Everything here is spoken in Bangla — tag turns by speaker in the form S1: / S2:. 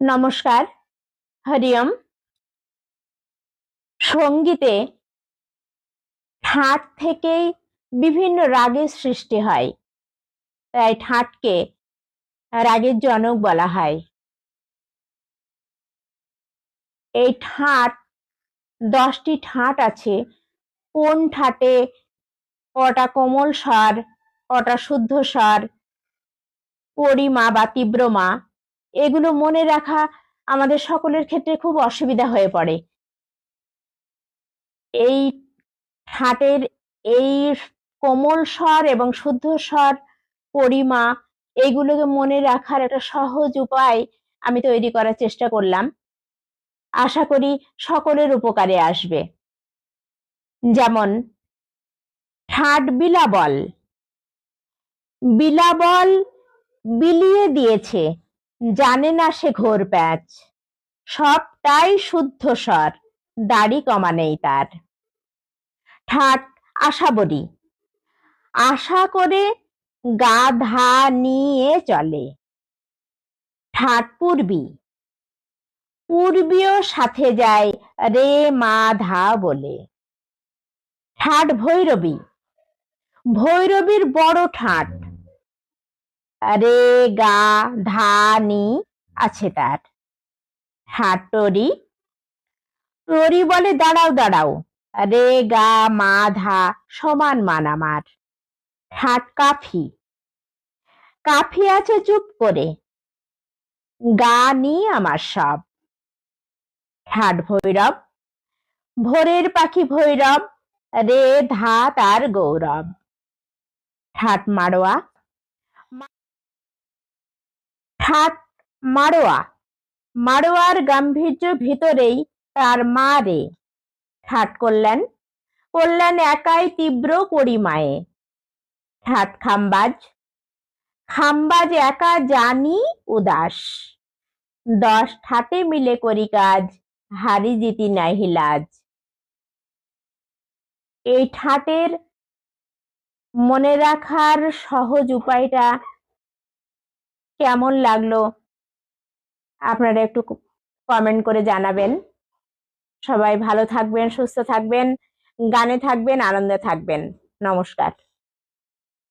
S1: নমস্কার। হরিওম। সঙ্গীতে ঠাট থেকেই বিভিন্ন রাগের সৃষ্টি হয়, তাই ঠাটকে রাগের জনক বলা হয়। এই ঠাট 10টি ঠাট আছে। কোন ঠাটে কটা কোমল স্বর, কটা শুদ্ধ স্বর, পরিমা বা তীব্র মা, এগুলো মনে রাখা আমাদের সকলের ক্ষেত্রে খুব অসুবিধা হয়ে পড়ে। এই ঠাটের এই কোমল স্বর এবং শুদ্ধ স্বর, পরিমা, এইগুলোকে মনে রাখার একটা সহজ উপায় আমি তৈরি করার চেষ্টা করলাম। আশা করি সকলের উপকারে আসবে। যেমন ঠাট বিলাবল। বিলাবল বিলিয়ে দিয়েছে, জানে না সে ঘোর প্যাচ, সবটাই শুদ্ধ স্বর, দাড়ি কমা নেই তার। ঠাট আশাবরী। আশা করে গাধা নিয়ে চলে। ঠাট পূর্বী। পূর্বীও সাথে যায় রে মা ধা বলে। ঠাট ভৈরবী। ভৈরবীর বড় ঠাট, রে গা ধা নি আছে তার। ঠাট টরি। টরি বলে দাঁড়াও দাঁড়াও, রে গা মা ধা সমান মান আমার। ঠাট কাফি। কাফি আছে চুপ করে, গা নি আমার সব। ঠাট ভৈরব। ভোরের পাখি ভৈরব, রে ধা তার গৌরব। ঠাট মাড়োয়া। ঠাট মাড়োয়া। মাড়োয়ার গাম্ভীর্য ভিতরেই তার মা রে। ঠাট কল্যাণ। কল্যাণ একাই তীব্র পরিমায়ে। ঠাট খাম্বাজ। খাম্বাজ একা জানি উদাস, 10 ঠাটে মিলে করি কাজ, হারি জিতি নাহি লাজ। এই ঠাটের মনে রাখার সহজ উপায়টা কেমন লাগলো আপনারা একটু কমেন্ট করে জানাবেন। সবাই ভালো থাকবেন, সুস্থ থাকবেন, গানে থাকবেন, আনন্দে থাকবেন। নমস্কার।